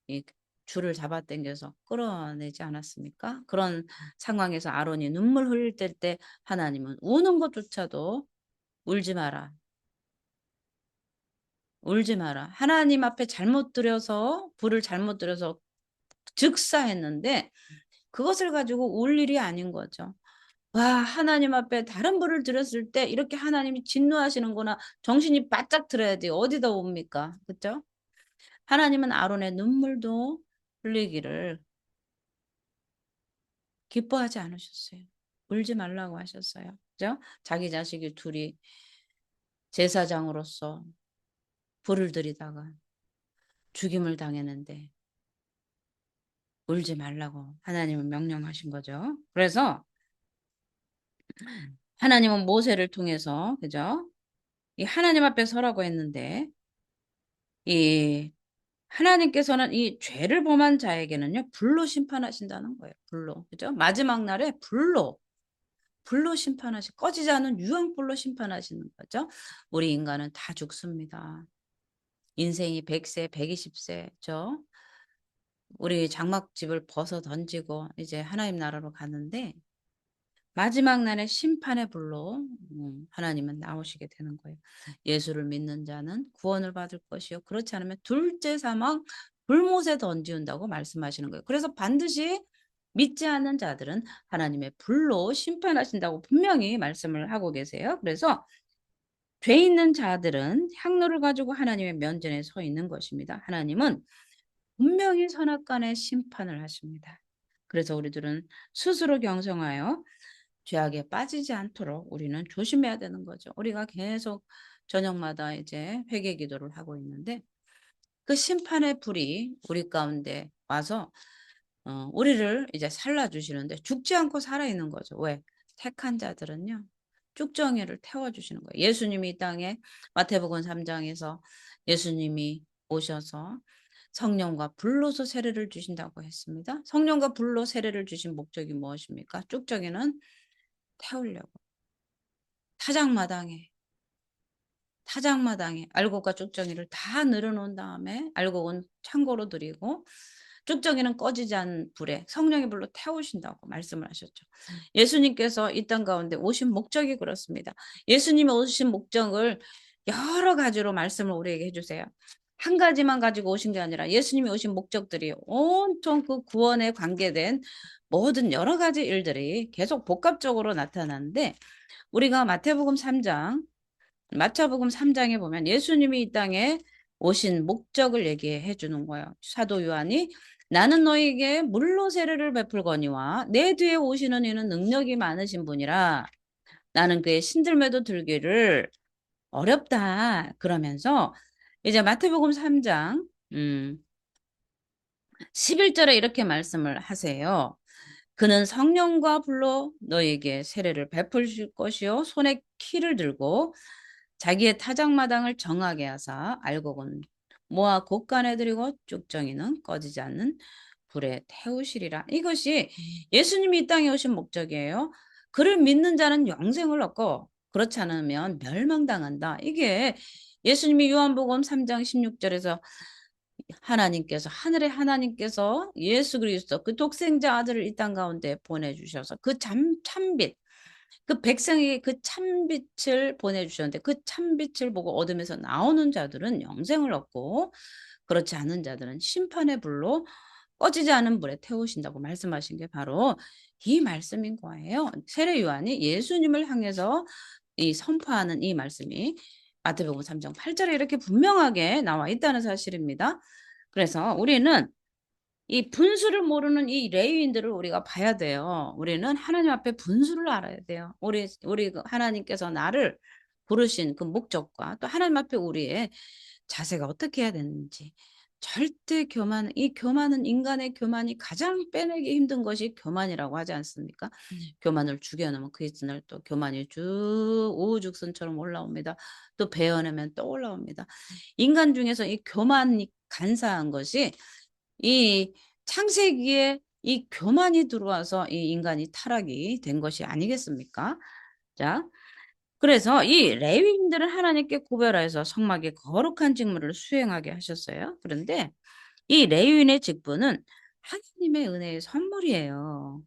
이 줄을 잡아당겨서 끌어내지 않았습니까? 그런 상황에서 아론이 눈물 흘릴 때 하나님은 우는 것조차도 울지 마라. 울지 마라. 하나님 앞에 불을 잘못 들여서 즉사했는데 그것을 가지고 울 일이 아닌 거죠. 와, 하나님 앞에 다른 불을 들였을 때 이렇게 하나님이 진노하시는구나. 정신이 바짝 들어야지. 어디다 옵니까? 그렇죠? 하나님은 아론의 눈물도 흘리기를 기뻐하지 않으셨어요. 울지 말라고 하셨어요. 그죠? 자기 자식이 둘이 제사장으로서 불을 들이다가 죽임을 당했는데 울지 말라고 하나님은 명령하신 거죠. 그래서 하나님은 모세를 통해서 그죠? 이 하나님 앞에 서라고 했는데 이 하나님께서는 이 죄를 범한 자에게는요, 불로 심판하신다는 거예요. 불로. 그죠? 마지막 날에 불로 꺼지지 않는 유황불로 심판하시는 거죠. 우리 인간은 다 죽습니다. 인생이 100세, 120세죠. 우리 장막집을 벗어 던지고 이제 하나님 나라로 가는데 마지막 날에 심판의 불로 하나님은 나오시게 되는 거예요. 예수를 믿는 자는 구원을 받을 것이요. 그렇지 않으면 둘째 사망 불못에 던지운다고 말씀하시는 거예요. 그래서 반드시 믿지 않는 자들은 하나님의 불로 심판하신다고 분명히 말씀을 하고 계세요. 그래서 죄 있는 자들은 향로를 가지고 하나님의 면전에 서 있는 것입니다. 하나님은 분명히 선악간에 심판을 하십니다. 그래서 우리들은 스스로 경성하여 죄악에 빠지지 않도록 우리는 조심해야 되는 거죠. 우리가 계속 저녁마다 이제 회개 기도를 하고 있는데 그 심판의 불이 우리 가운데 와서 우리를 이제 살라주시는데 죽지 않고 살아있는 거죠. 왜? 택한 자들은요. 쭉정이를 태워주시는 거예요. 예수님이 이 땅에 마태복음 3장에서 예수님이 오셔서 성령과 불로서 세례를 주신다고 했습니다. 성령과 불로 세례를 주신 목적이 무엇입니까? 쭉정이는 태우려고. 타작마당에 알곡과 쭉정이를 다 늘어놓은 다음에 알곡은 창고로 들이고 쭉정이는 꺼지지 않은 불에 성령의 불로 태우신다고 말씀을 하셨죠. 예수님께서 이 땅 가운데 오신 목적이 그렇습니다. 예수님이 오신 목적을 여러 가지로 말씀을 우리에게 해주세요. 한 가지만 가지고 오신 게 아니라 예수님이 오신 목적들이 온통 그 구원에 관계된 모든 여러 가지 일들이 계속 복합적으로 나타나는데 우리가 마태복음 3장에 보면 예수님이 이 땅에 오신 목적을 얘기해 주는 거예요. 사도 요한이 나는 너에게 물로 세례를 베풀거니와 내 뒤에 오시는 이는 능력이 많으신 분이라 나는 그의 신들매도 들기를 어렵다. 그러면서 이제 마태복음 3장 11절에 이렇게 말씀을 하세요. 그는 성령과 불로 너에게 세례를 베푸실 것이요 손에 키를 들고 자기의 타작마당을 정하게 하사 알곡은 모아 곳간에 들이고 쭉정이는 꺼지지 않는 불에 태우시리라. 이것이 예수님이 이 땅에 오신 목적이에요. 그를 믿는 자는 영생을 얻고 그렇지 않으면 멸망당한다. 이게 예수님이 요한복음 3장 16절에서 하나님께서 하나님께서 예수 그리스도 그 독생자 아들을 이 땅 가운데 보내주셔서 그 참빛 그 백성에게 그 참빛을 보내주셨는데 그 참빛을 보고 어둠에서 나오는 자들은 영생을 얻고 그렇지 않은 자들은 심판의 불로 꺼지지 않은 불에 태우신다고 말씀하신 게 바로 이 말씀인 거예요. 세례 요한이 예수님을 향해서 이 선포하는 이 말씀이 마태복음 3장 8절에 이렇게 분명하게 나와 있다는 사실입니다. 그래서 우리는 이 분수를 모르는 이 레위인들을 우리가 봐야 돼요. 우리는 하나님 앞에 분수를 알아야 돼요. 우리 하나님께서 나를 부르신 그 목적과 또 하나님 앞에 우리의 자세가 어떻게 해야 되는지. 절대 이 교만은 인간의 교만이 가장 빼내기 힘든 것이 교만이라고 하지 않습니까? 교만을 죽여놓으면 그 이튿날 또 교만이 쭉 우후죽순처럼 올라옵니다. 또 베어내면 또 올라옵니다. 인간 중에서 이 교만이 간사한 것이 이 창세기에 이 교만이 들어와서 이 인간이 타락이 된 것이 아니겠습니까? 자, 그래서 이 레위인들은 하나님께 구별하여서 성막의 거룩한 직무를 수행하게 하셨어요. 그런데 이 레위인의 직분은 하나님의 은혜의 선물이에요.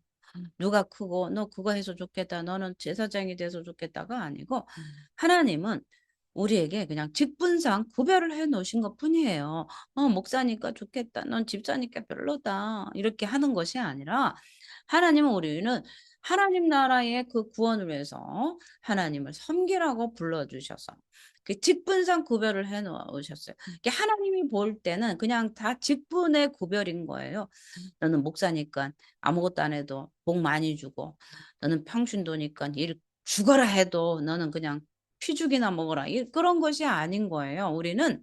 누가 크고 너 그거 해서 좋겠다. 너는 제사장이 돼서 좋겠다가 아니고 하나님은 우리에게 그냥 직분상 구별을 해 놓으신 것뿐이에요. 목사니까 좋겠다. 넌 집사니까 별로다. 이렇게 하는 것이 아니라 하나님은 우리는 하나님 나라의 그 구원을 위해서 하나님을 섬기라고 불러주셔서 그 직분상 구별을 해 놓으셨어요. 하나님이 볼 때는 그냥 다 직분의 구별인 거예요. 너는 목사니까 아무것도 안 해도 복 많이 주고 너는 평신도니까 일 죽어라 해도 너는 그냥 피죽이나 먹어라. 그런 것이 아닌 거예요. 우리는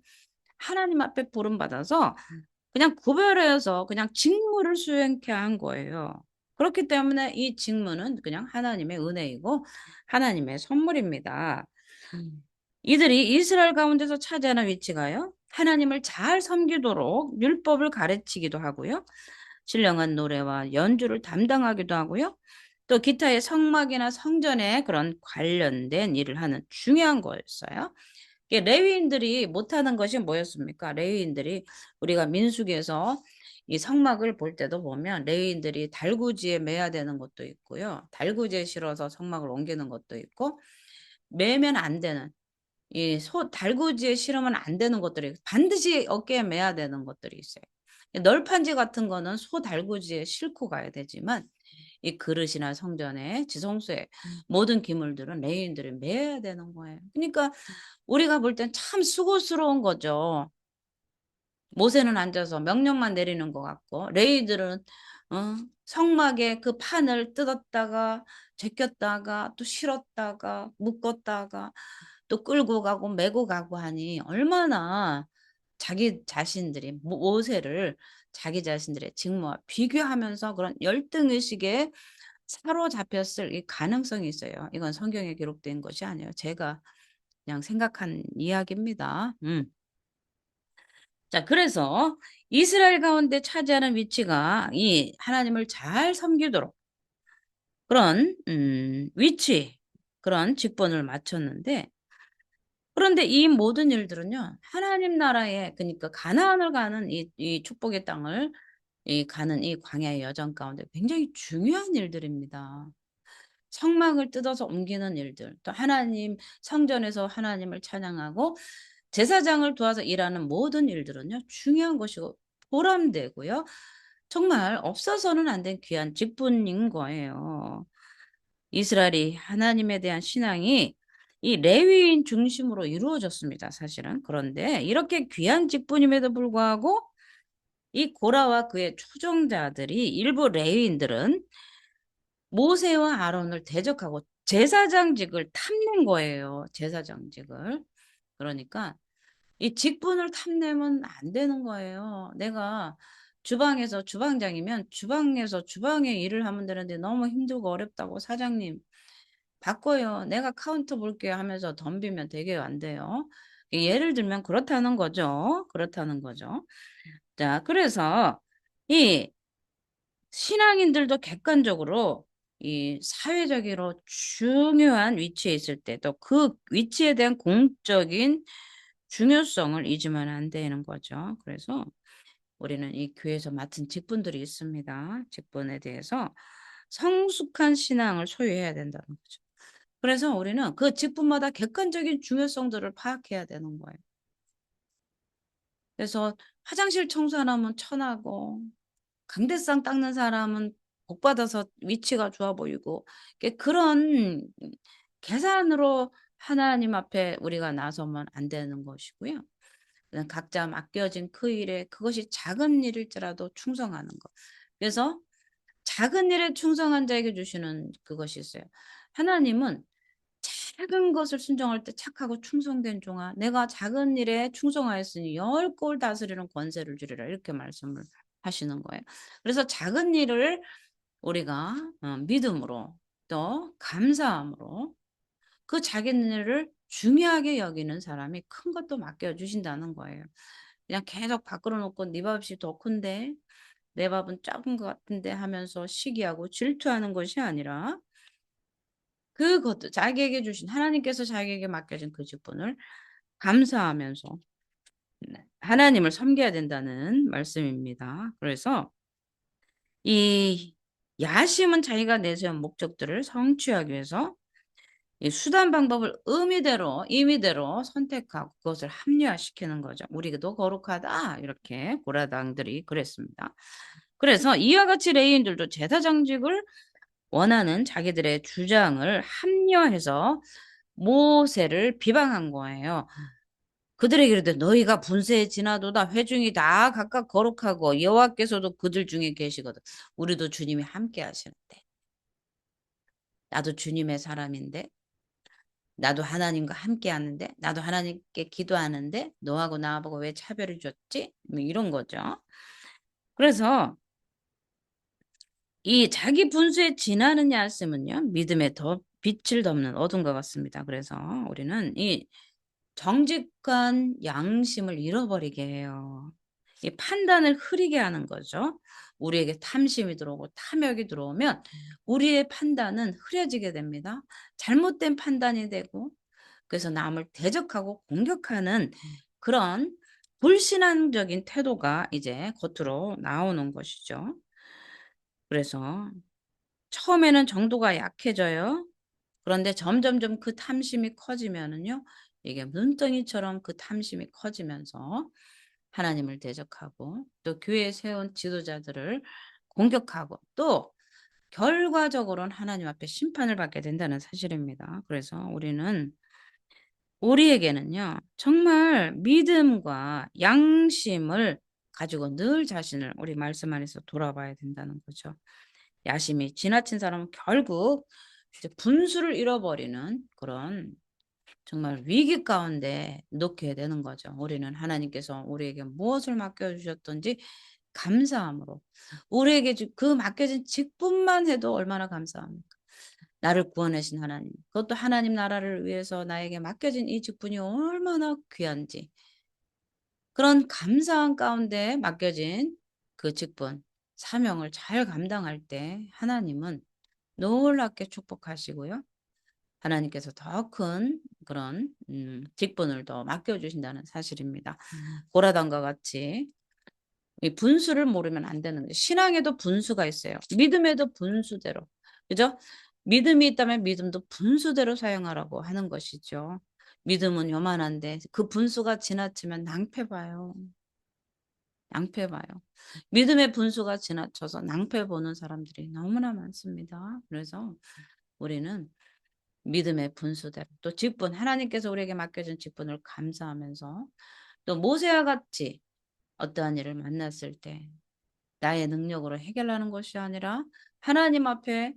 하나님 앞에 부름받아서 그냥 구별해서 그냥 직무를 수행케 한 거예요. 그렇기 때문에 이 직무는 그냥 하나님의 은혜이고 하나님의 선물입니다. 이들이 이스라엘 가운데서 차지하는 위치가요. 하나님을 잘 섬기도록 율법을 가르치기도 하고요. 신령한 노래와 연주를 담당하기도 하고요. 또 기타의 성막이나 성전에 그런 관련된 일을 하는 중요한 거였어요. 레위인들이 못하는 것이 뭐였습니까? 레위인들이 우리가 민수기에서 이 성막을 볼 때도 보면 레위인들이 달구지에 매야 되는 것도 있고요. 달구지에 실어서 성막을 옮기는 것도 있고 매면 안 되는 이 달구지에 실으면 안 되는 것들이 반드시 어깨에 매야 되는 것들이 있어요. 널판지 같은 거는 소 달구지에 싣고 가야 되지만 이 그릇이나 성전에 지성소에 모든 기물들은 레위인들이 매야 되는 거예요. 그러니까 우리가 볼 땐 참 수고스러운 거죠. 모세는 앉아서 명령만 내리는 것 같고 레위들은 성막에 그 판을 뜯었다가 제꼈다가 또 실었다가 묶었다가 또 끌고 가고 메고 가고 하니 얼마나 자기 자신들이 모세를 자기 자신들의 직무와 비교하면서 그런 열등의식에 사로잡혔을 이 가능성이 있어요. 이건 성경에 기록된 것이 아니에요. 제가 그냥 생각한 이야기입니다. 자, 그래서 이스라엘 가운데 차지하는 위치가 이 하나님을 잘 섬기도록 그런 위치, 그런 직분을 맡췄는데 그런데 이 모든 일들은요, 하나님 나라에, 그러니까 가나안을 가는 이 축복의 땅을 가는 이 광야의 여정 가운데 굉장히 중요한 일들입니다. 성막을 뜯어서 옮기는 일들, 또 하나님 성전에서 하나님을 찬양하고 제사장을 도와서 일하는 모든 일들은요, 중요한 것이고 보람되고요. 정말 없어서는 안 된 귀한 직분인 거예요. 이스라엘이 하나님에 대한 신앙이 이 레위인 중심으로 이루어졌습니다, 사실은. 그런데 이렇게 귀한 직분임에도 불구하고 이 고라와 그의 초종자들이 일부 레위인들은 모세와 아론을 대적하고 제사장직을 탐낸 거예요. 제사장직을. 그러니까 이 직분을 탐내면 안 되는 거예요. 내가 주방에서 주방장이면 주방에서 주방의 일을 하면 되는데 너무 힘들고 어렵다고 사장님 바꿔요. 내가 카운터 볼게요 하면서 덤비면 되게 안 돼요. 예를 들면 그렇다는 거죠. 그렇다는 거죠. 자, 그래서 이 신앙인들도 객관적으로 이 사회적으로 중요한 위치에 있을 때 또 그 위치에 대한 공적인 중요성을 잊으면 안 되는 거죠. 그래서 우리는 이 교회에서 맡은 직분들이 있습니다. 직분에 대해서 성숙한 신앙을 소유해야 된다는 거죠. 그래서 우리는 그 직분마다 객관적인 중요성들을 파악해야 되는 거예요. 그래서 화장실 청소하면 천하고 강대상 닦는 사람은 복 받아서 위치가 좋아 보이고 그런 계산으로 하나님 앞에 우리가 나서면 안 되는 것이고요. 그냥 각자 맡겨진 그 일에 그것이 작은 일일지라도 충성하는 것. 그래서 작은 일에 충성한 자에게 주시는 그것이 있어요. 하나님은 작은 것을 순종할 때 착하고 충성된 종아 내가 작은 일에 충성하였으니 열 꼴 다스리는 권세를 주리라 이렇게 말씀을 하시는 거예요. 그래서 작은 일을 우리가 믿음으로 또 감사함으로 그 작은 일을 중요하게 여기는 사람이 큰 것도 맡겨주신다는 거예요. 그냥 계속 밖으로 놓고 네 밥이 더 큰데 내 밥은 작은 것 같은데 하면서 시기하고 질투하는 것이 아니라 그것도 자기에게 주신 하나님께서 자기에게 맡겨진 그 직분을 감사하면서 하나님을 섬겨야 된다는 말씀입니다. 그래서 이 야심은 자기가 내세운 목적들을 성취하기 위해서 이 수단 방법을 임의대로 선택하고 그것을 합리화시키는 거죠. 우리도 거룩하다 이렇게 고라당들이 그랬습니다. 그래서 이와 같이 레위인들도 제사장직을 원하는 자기들의 주장을 합리화해서 모세를 비방한 거예요. 그들에게 이르되 너희가 분세에 지나도다 회중이 다 각각 거룩하고 여호와께서도 그들 중에 계시거든. 우리도 주님이 함께 하시는데 나도 주님의 사람인데 나도 하나님과 함께 하는데 나도 하나님께 기도하는데 너하고 나하고 왜 차별을 줬지? 뭐 이런 거죠. 그래서 이 자기 분수에 지나느냐 했으면요. 믿음에 더 빛을 덮는 어둠과 같습니다. 그래서 우리는 이 정직한 양심을 잃어버리게 해요. 이 판단을 흐리게 하는 거죠. 우리에게 탐심이 들어오고 탐욕이 들어오면 우리의 판단은 흐려지게 됩니다. 잘못된 판단이 되고, 그래서 남을 대적하고 공격하는 그런 불신앙적인 태도가 이제 겉으로 나오는 것이죠. 그래서 처음에는 정도가 약해져요. 그런데 점점점 그 탐심이 커지면은요, 이게 눈덩이처럼 그 탐심이 커지면서 하나님을 대적하고 또 교회에 세운 지도자들을 공격하고 또 결과적으로는 하나님 앞에 심판을 받게 된다는 사실입니다. 그래서 우리에게는요, 정말 믿음과 양심을 가지고 늘 자신을 우리 말씀 안에서 돌아봐야 된다는 거죠. 야심이 지나친 사람은 결국 이제 분수를 잃어버리는 그런 정말 위기 가운데 놓게 되는 거죠. 우리는 하나님께서 우리에게 무엇을 맡겨주셨든지 감사함으로 우리에게 그 맡겨진 직분만 해도 얼마나 감사합니까? 나를 구원하신 하나님, 그것도 하나님 나라를 위해서 나에게 맡겨진 이 직분이 얼마나 귀한지 그런 감사한 가운데 맡겨진 그 직분, 사명을 잘 감당할 때 하나님은 놀랍게 축복하시고요. 하나님께서 더 큰 그런 직분을 더 맡겨주신다는 사실입니다. 고라단과 같이 이 분수를 모르면 안 되는 거예요. 신앙에도 분수가 있어요. 믿음에도 분수대로. 그죠? 믿음이 있다면 믿음도 분수대로 사용하라고 하는 것이죠. 믿음은 요만한데 그 분수가 지나치면 낭패 봐요. 낭패 봐요. 믿음의 분수가 지나쳐서 낭패 보는 사람들이 너무나 많습니다. 그래서 우리는 믿음의 분수대로 또 직분 하나님께서 우리에게 맡겨준 직분을 감사하면서 또 모세와 같이 어떠한 일을 만났을 때 나의 능력으로 해결하는 것이 아니라 하나님 앞에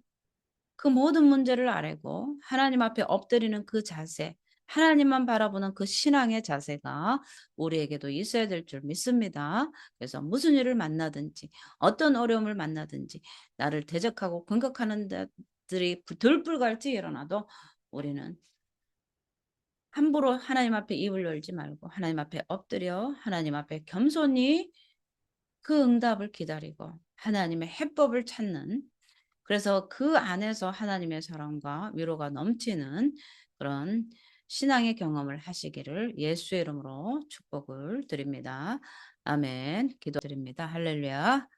그 모든 문제를 아뢰고 하나님 앞에 엎드리는 그 자세, 하나님만 바라보는 그 신앙의 자세가 우리에게도 있어야 될 줄 믿습니다. 그래서 무슨 일을 만나든지 어떤 어려움을 만나든지 나를 대적하고 공격하는 자들이 들불같이 일어나도 우리는 함부로 하나님 앞에 입을 열지 말고 하나님 앞에 엎드려 하나님 앞에 겸손히 그 응답을 기다리고 하나님의 해법을 찾는 그래서 그 안에서 하나님의 사랑과 위로가 넘치는 그런 신앙의 경험을 하시기를 예수의 이름으로 축복을 드립니다. 아멘. 기도드립니다. 할렐루야.